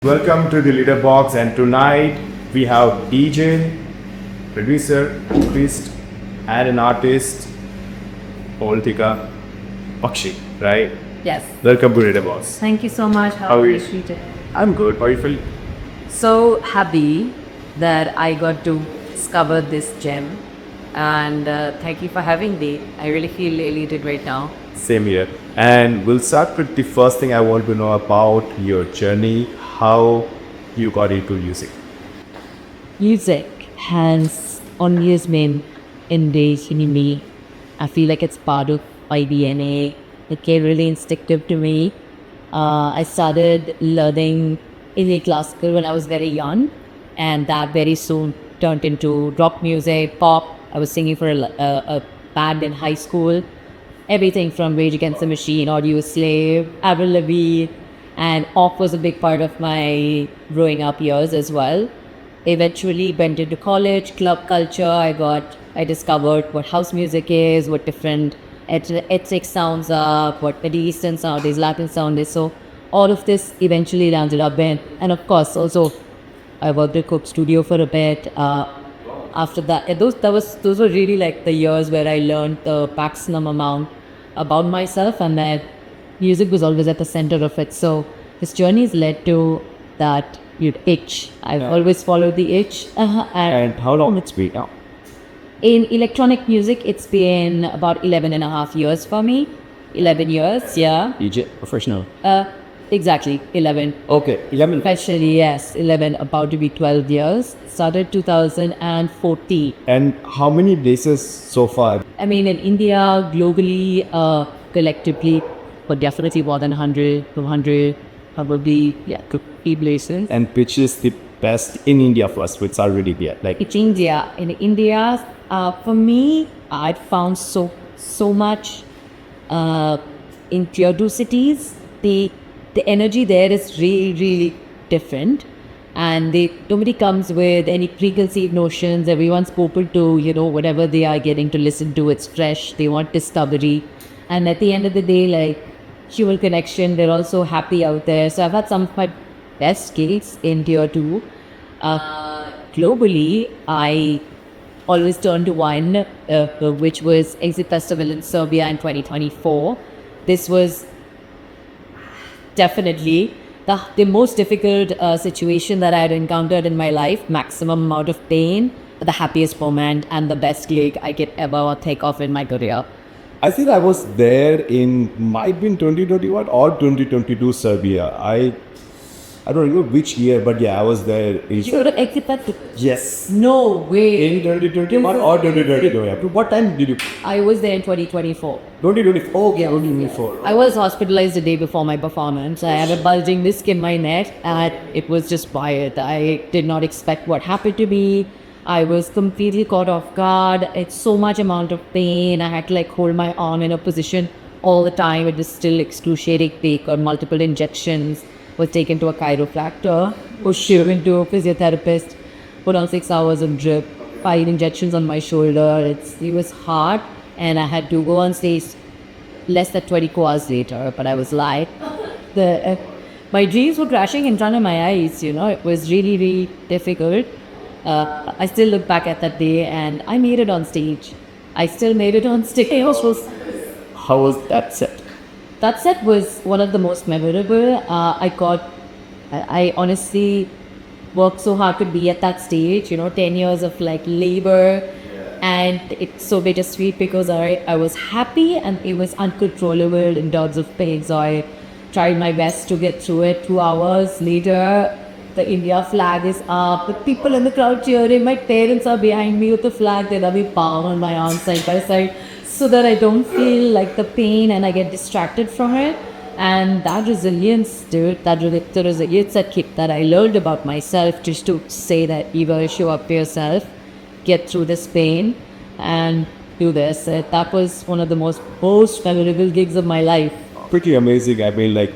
Welcome to the Leader Box, and tonight we have DJ, producer, artist, and an artist, Avantika Pakshi, right? Yes. Welcome to Leader Box. Thank you so much. How are you? Treated? I'm good. How are you feeling? So happy that I got to discover this gem, and thank you for having me. I really feel elated right now. Same here. And we'll start with the first thing I want to know about your journey, how you got into music. Music has always been engaged in me. I feel like it's part of my DNA. It came really instinctive to me. I started learning Indian classical when I was very young, and that very soon turned into rock music, pop. I was singing for a band in high school. Everything from Rage Against the Machine, Audio Slave, Avril Lavigne, and Off was a big part of my growing up years as well. Eventually went into college, club culture. I discovered what house music is, what different ethnic sounds are, what Middle Eastern sound is, Latin sound is. So all of this eventually landed up in, and of course also I worked at Coke Studio for a bit. After that, those were really like the years where I learned the maximum amount about myself, and that music was always at the center of it. So this journey has led to that itch. I've always followed the itch. And how long it's been now? In electronic music, it's been about 11 and a half years for me. 11 years, yeah. DJ, professional. Exactly, 11. Okay, 11. Especially, yes, 11, about to be 12 years. Started 2014. And how many places so far? I mean, in India, globally, collectively, but definitely more than 100, 200, probably, yeah, 50 places. And which is the best in India first, which are already there? Like It's India. In India, for me, I found so much in tier 2 cities. The energy there is really different, and nobody comes with any preconceived notions. Everyone's open to whatever they are getting to listen to. It's fresh. They want discovery, and at the end of the day, like human connection. They're also happy out there. So I've had some of my best gigs in tier 2. Globally, I always turn to one, which was Exit Festival in Serbia in 2024. This was definitely the most difficult situation that I had encountered in my life. Maximum amount of pain, but the happiest moment and the best gig I could ever take off in my career. I think I was there might be in 2021 or 2022 Serbia. I don't know which year, but yeah, I was there. You were at Exit Festival? Yes. No way. In 2021 or 2022, yeah. What time did you? I was there in 2024. 2024. Okay, 2024. I was hospitalized the day before my performance. I had a bulging disc in my neck, and it was just wild. I did not expect what happened to me. I was completely caught off guard. It's so much amount of pain. I had to hold my arm in a position all the time. It was still excruciating pain, or multiple injections. Was taken to a chiropractor, was shipped to a physiotherapist, put on 6 hours of drip, 5 injections on my shoulder. It was hard, and I had to go on stage less than 24 hours later, but I was light. My dreams were crashing in front of my eyes, it was really difficult. I still look back at that day, and I made it on stage. I still made it on stage. How was that set? That set was one of the most memorable. I honestly worked so hard to be at that stage, 10 years of labor. And it's so bittersweet because I was happy and it was uncontrollable in terms of pain. So I tried my best to get through it. 2 hours later, the India flag is up. The people in the crowd cheering. My parents are behind me with the flag. They have me palm on my arm side by side, so that I don't feel the pain and I get distracted from it. And that resilience, dude, the resilience that I learned about myself, just to say that you gotta show up for yourself, get through this pain, and do this. That was one of the most memorable gigs of my life. Pretty amazing. I mean,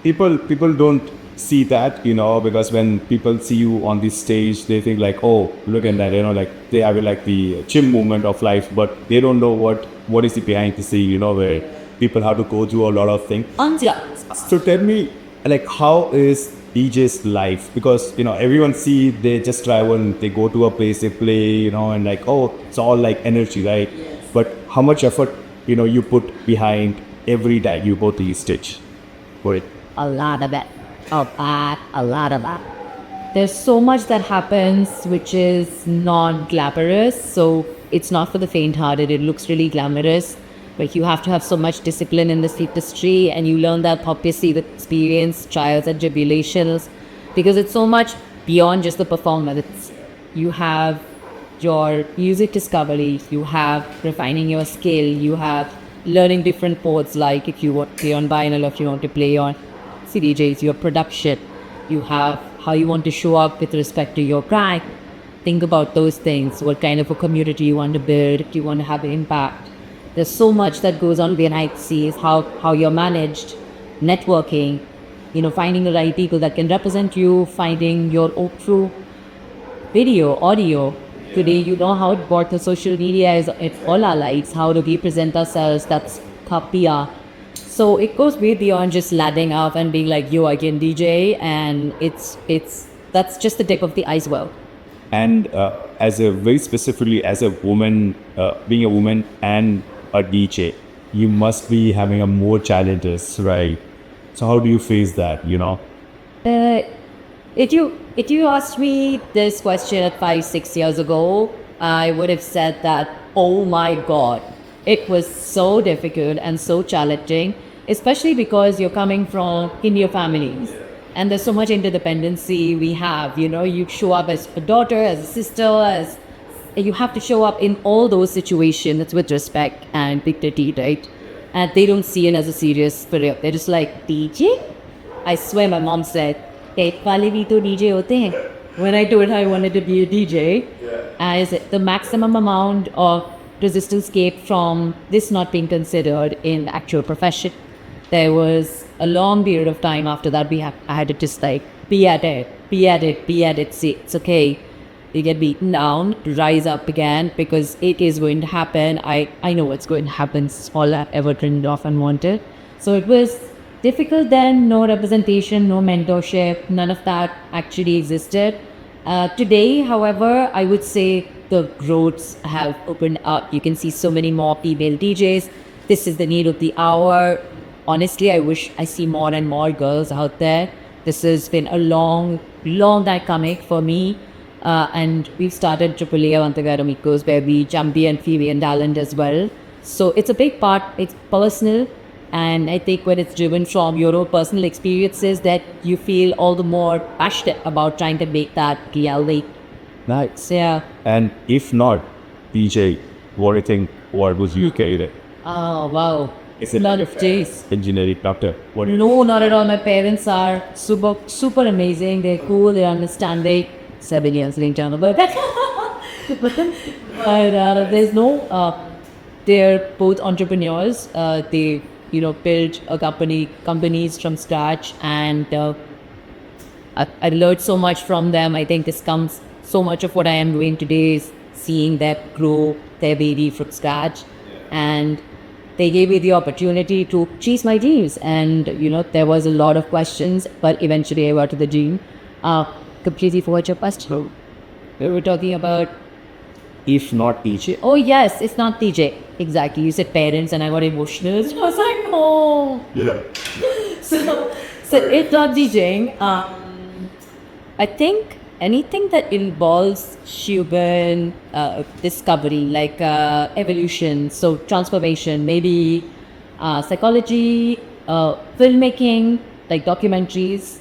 people don't see that, because when people see you on this stage, they think oh, look at that, they have the gym movement of life, but they don't know what is the behind the scene, where people have to go through a lot of things. Yeah. So tell me, how is DJ's life? Because everyone see they just travel and they go to a place, they play, and like, oh, it's all like energy, right? But how much effort you put behind every day you go to the stage for it? A lot of it. A lot of that. There's so much that happens which is not glamorous. So it's not for the faint-hearted. It looks really glamorous. But you have to have so much discipline in this industry, and you learn that obviously with experience, trials and tribulations, because it's so much beyond just the performance. You have your music discovery, you have refining your skill, you have learning different chords, like if you want to play on vinyl or if you want to play on CDJs, your production, you have how you want to show up with respect to your brand. Think about those things, what kind of a community you want to build, if you want to have an impact. There's so much that goes on behind the scenes, how you're managed, networking, finding the right people that can represent you, finding your own true video, audio. Today, you know how important social media is in all our lives, how do we present ourselves, that's kapia. So it goes way beyond just ladding up and being like, yo, I can DJ, and that's just the tip of the iceberg. And very specifically as a woman, being a woman and a DJ, you must be having a more challenges, right? So how do you face that, If you asked me this question at 5-6 years ago, I would have said that, oh my God, it was so difficult and so challenging, especially because you're coming from Indian families. And there's so much interdependency we have, you show up as a daughter, as a sister, you have to show up in all those situations with respect and dignity, right? And they don't see it as a serious career. They're just like, DJ? I swear my mom said, "Tet wale bhi to DJ hote hain." When I told her I wanted to be a DJ, as the maximum amount of resistance came from this not being considered in actual profession. There was a long period of time after that I had to just like be at it, see, it's okay. You get beaten down, rise up again, because it is going to happen. I know what's going to happen. It's all I've ever dreamed of and wanted. So it was difficult then, no representation, no mentorship, none of that actually existed. Today, however, I would say the growths have opened up. You can see so many more female DJs. This is the need of the hour. Honestly, I wish I see more and more girls out there. This has been a long time coming for me. And we've started AAA Avantika Amigos, where we champion female talent as well. So it's a big part, it's personal. And I think when it's driven from your own personal experiences, that you feel all the more passionate about trying to make that reality. Nice. Yeah. And if not DJ, what do you think? What was you carried? Oh, wow. Is it a lot of days. Engineering doctor? What? No, not at all. My parents are super amazing. They're cool. They're understanding. 7 years later, but there's no. They're both entrepreneurs. They build companies from scratch, and I learned so much from them. I think this comes so much of what I am doing today is seeing them grow their baby from scratch, and they gave me the opportunity to chase my dreams. And there was a lot of questions, but eventually I got to the dream. Completely forgot your question. We were talking about. If not DJ. Oh yes, it's not DJ. Exactly. You said parents, and I got emotional. So I was like, oh. Yeah. So it's not DJing. I think anything that involves human discovery, like evolution, so transformation, maybe psychology, filmmaking, like documentaries.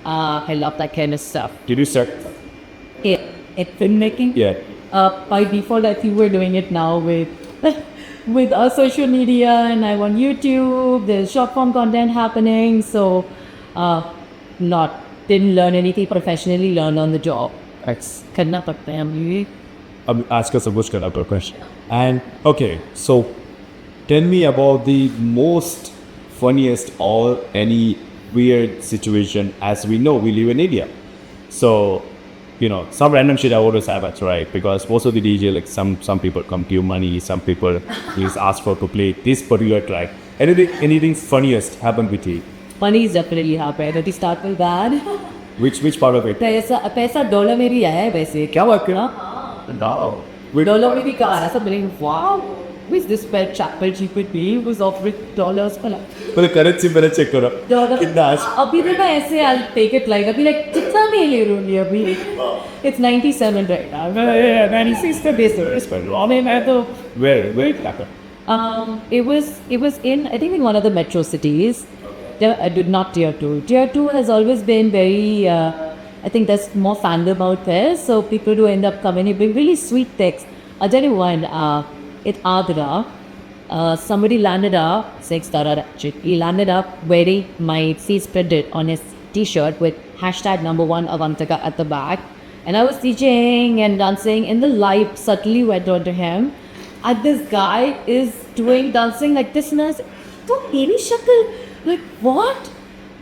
I love that kind of stuff. Did you start? At filmmaking? Yeah. By default, I think we're doing it now with our social media, and I'm on YouTube. There's short form content happening. So, didn't learn anything professionally. Learn on the job. Karna padta hai hum. Ask us a question. And okay, so tell me about the most funniest or any weird situation. As we know, we live in India, so some random shit always happens, right? Because most of the DJ, like some people come to you money, some people please ask for to play this particular track. Anything funniest happened with you? Funny is definitely happened. Let me start with that. Which part of it? पैसा dollar में भी आया है वैसे क्या work ना No. With, dollar में भी कहा रहा सब मिलेंगे wow with this pet chapel GPT was offering dollars पर पहले currency पहले check करो. डॉलर कितना आज? अभी तो मैं ऐसे I'll take it like अभी like कितना मैं ले लूँगी अभी it's 97 right now 96 का base is पर I mean मैं तो Where it happened? it was in I think in one of the metro cities. I did not tier 2. Tier 2 has always been very. I think there's more fandom out there, so people do end up coming. It bring really sweet text. I'll tell you one. At Agra, somebody landed up. He landed up wearing my face printed on his T-shirt with #1 Avantika at the back, and I was DJing and dancing, and the light subtly went onto him. And this guy is doing dancing like this, and I was like, what?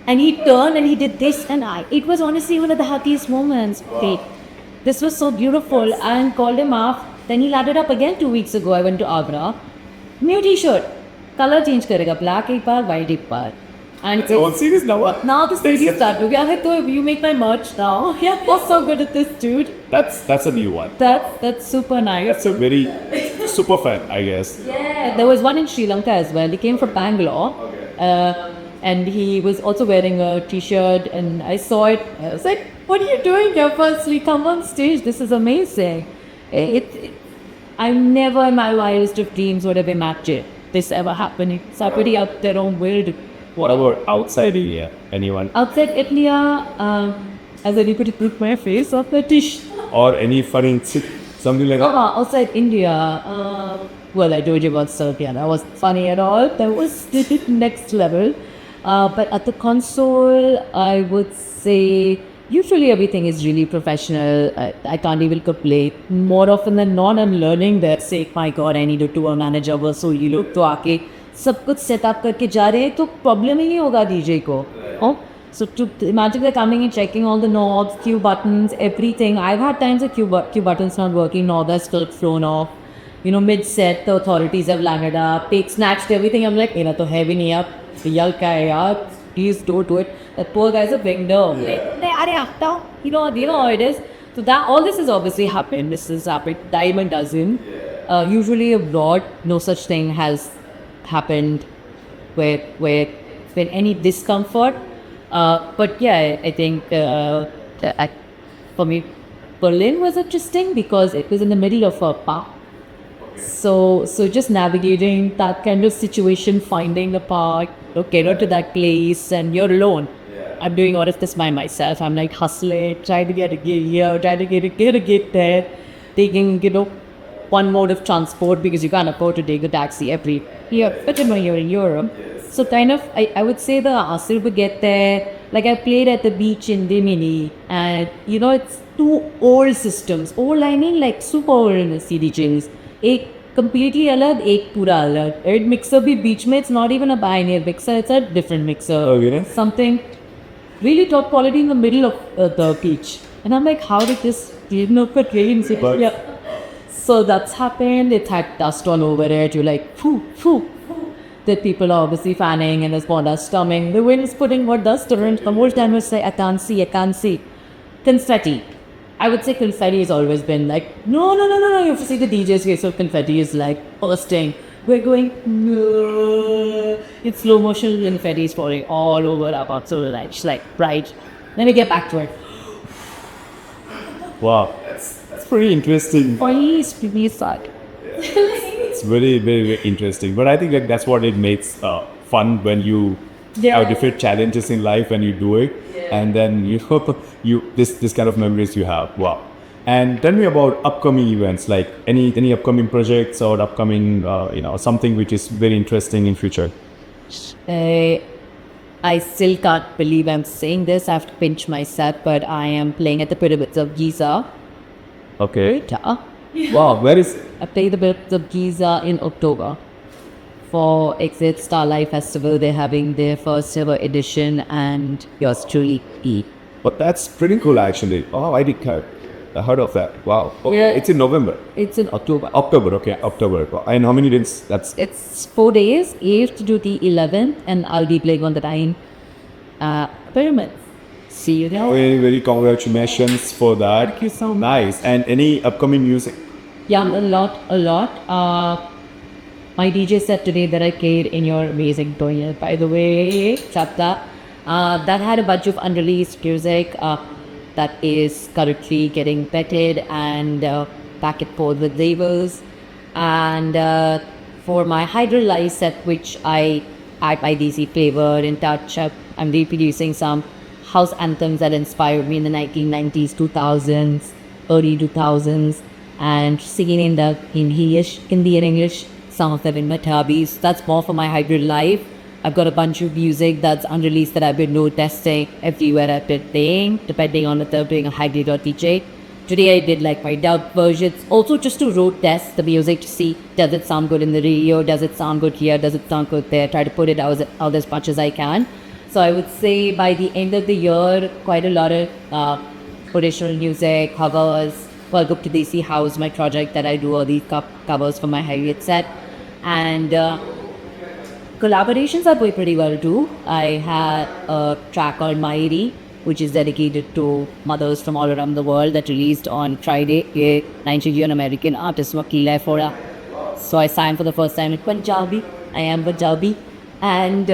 And he turned and he did this, and it was honestly one of the happiest moments. Wait, this was so beautiful. And called him up. Then he landed up again 2 weeks ago. I went to Agra. New T-shirt. Color change karega. Black ek baar, white ek baar. And It's all serious now. What? now the series started. So you make my merch now. Yeah, you're so good at this, dude. That's a new one. That's super nice. That's a very super fan, I guess. Yeah, there was one in Sri Lanka as well. He came from Bangalore. And he was also wearing a T-shirt, and I saw it. I was like, "What are you doing here? Firstly, come on stage. This is amazing." I never in my wildest of dreams would have imagined this ever happening. Somebody out their own world. What about outside India? Anyone? Outside India, as I put it with my face off the dish. Or any funny something like that? Outside India, well, I told you about Serbia. That wasn't funny at all. That was next level. But at the console, I would say usually everything is really professional. I can't even complain. More often than not, I'm learning that. Say, my God, I need a tour manager. So you look to आके सब कुछ set up करके जा रहे हैं तो problem ही नहीं होगा DJ को. Oh, so to imagine they're coming and checking all the knobs, cue buttons, everything. I've had times the cue buttons not working, knob has still flown off. You know, mid-set, the authorities have landed up, take snatched everything. I'm like, to heavy knee up. Please don't do it. That poor guy's a big nerve. You know how it is. So that all this has obviously happened. This has happened dime a dozen. Usually abroad, no such thing has happened where been any discomfort. But yeah, I think for me, Berlin was interesting because it was in the middle of a park. So just navigating that kind of situation, finding the park, get out to that place, and you're alone. I'm doing all of this by myself. I'm like hustling, trying to get a gig here, trying to get a gig there, taking one mode of transport because you can't afford to take a taxi every year. But you're in Europe, so kind of I would say the hassle to get there. Like I played at the beach in Rimini, and it's two old systems. Old I mean like super old in the CDJs. एक completely अलग एक पूरा अलग एक mixer भी बीच में it's not even a binary mixer, it's a different mixer. Okay. Something really top quality in the middle of the beach, and I'm like, how did this yeah. So that's happened. It had dust all over it. You're like, phew. The people are obviously fanning and there's more dust coming. The wind is putting more dust around. The whole time we say, I can't see. Confetti. I would say confetti has always been like, no. You have to see the DJ's face, so confetti is like bursting. We're going, no. It's slow motion, confetti is falling all over our parts of the night. Just like, right. Then we get back to it. Wow, that's pretty interesting. Please suck. It's very, very, very interesting. But I think that's what it makes fun when you have different challenges in life when you do it. And then this kind of memories you have. Wow. And tell me about upcoming events, like any upcoming projects or upcoming something which is very interesting in future. I still can't believe I'm saying this. I have to pinch myself, but I am playing at the Pyramids of Giza. Okay. Wow, where is? I play the Pyramids of Giza in October. For Exit Starlight Festival, they're having their first ever edition, and yours truly eat. But that's pretty cool, actually. Oh, I heard of that. Wow. Okay. Yeah. It's in November. It's in October. October, okay. October. And how many days? It's 4 days, 8th to the 11th, and I'll be playing on the 9 Pyramids. See you there. Very, very congratulations for that. Thank you so much. Nice. And any upcoming music? Yeah, a lot. My DJ set today that I played in your amazing toilet, by the way, chapter, that had a bunch of unreleased music that is currently getting vetted and back and forth with labels. And for my Hydrolyze set, which I add my DC flavor in touch, I'm reproducing some house anthems that inspired me in the 1990s, 2000s, early 2000s, and singing in the Hindi and English, some of them in Matabis. That's more for my hybrid life. I've got a bunch of music that's unreleased that I've been road testing everywhere I've been playing, depending on if I'm doing a hybrid or DJ. Today I did like my dub versions, also just to road test the music to see, does it sound good in the radio, does it sound good here, does it sound good there, try to put it out as much as I can. So I would say by the end of the year, quite a lot of original music, covers. Welcome to DC House, my project that I do all these covers for my Harriet set. And collaborations are going pretty well too. I had a track called Mairi, which is dedicated to mothers from all around the world, that released on Friday. A Nigerian American artist, Wakila Fora. So I sang for the first time in Punjabi. I am Punjabi. And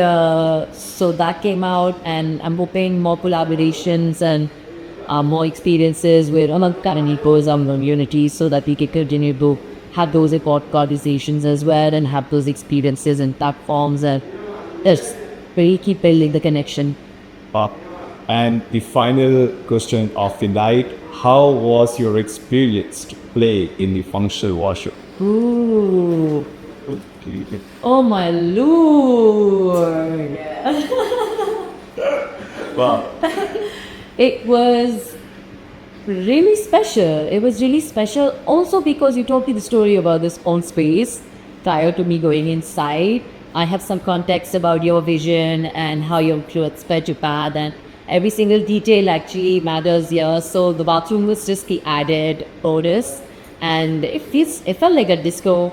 so that came out, and I'm hoping more collaborations and more experiences with Avantika and Amigos communities, so that we can continue to have those important conversations as well and have those experiences and platforms, and just really keep building the connection. And the final question of the night, how was your experience to play in the functional workshop? Ooh. Oh my lord. Wow. It was really special. It was really special also because you told me the story about this own space prior to me going inside. I have some context about your vision and how your clothes spread your path, and every single detail actually matters here. So the bathroom was just the added bonus, and it felt like a disco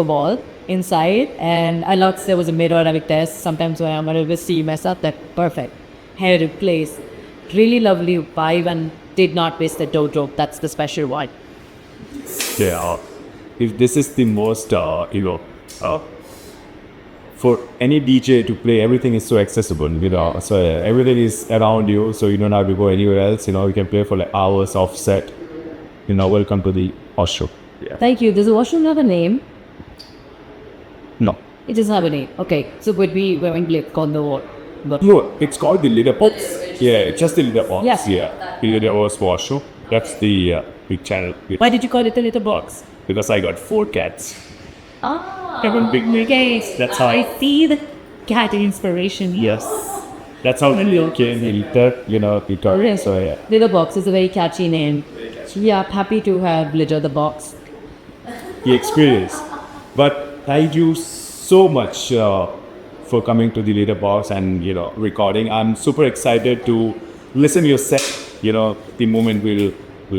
ball inside. And I loved there was a mirror I would test sometimes when I'm going to see myself. That perfect hair in place, really lovely vibe, and did not miss the dojo. That's the special one. Yeah. If this is the most, for any DJ to play, everything is so accessible, so everything is around you, so you don't have to go anywhere else, you can play for like hours off set. Welcome to the washroom. Yeah. Thank you. Does the washroom have a name? No. It doesn't have a name. Okay, so would we going to call the what? No, it's called the litter box. Yeah, just the litter box. Yes. Yeah, the litter box washroom. That's the big channel. Why did you call it the litter box? Because I got 4 cats. Ah, Big okay. That's how I see the cat inspiration. Yes. That's how it came, litter, litter. So yeah. Litter box is a very catchy name. So yeah, happy to have litter the box. The experience. But thank you so much for coming to the litter box and recording. I'm super excited to listen to your set. The moment we'll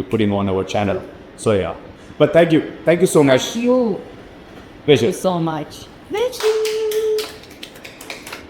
put in on our channel. So yeah. But thank you so much. Thank you. Pleasure. So much. Thank you.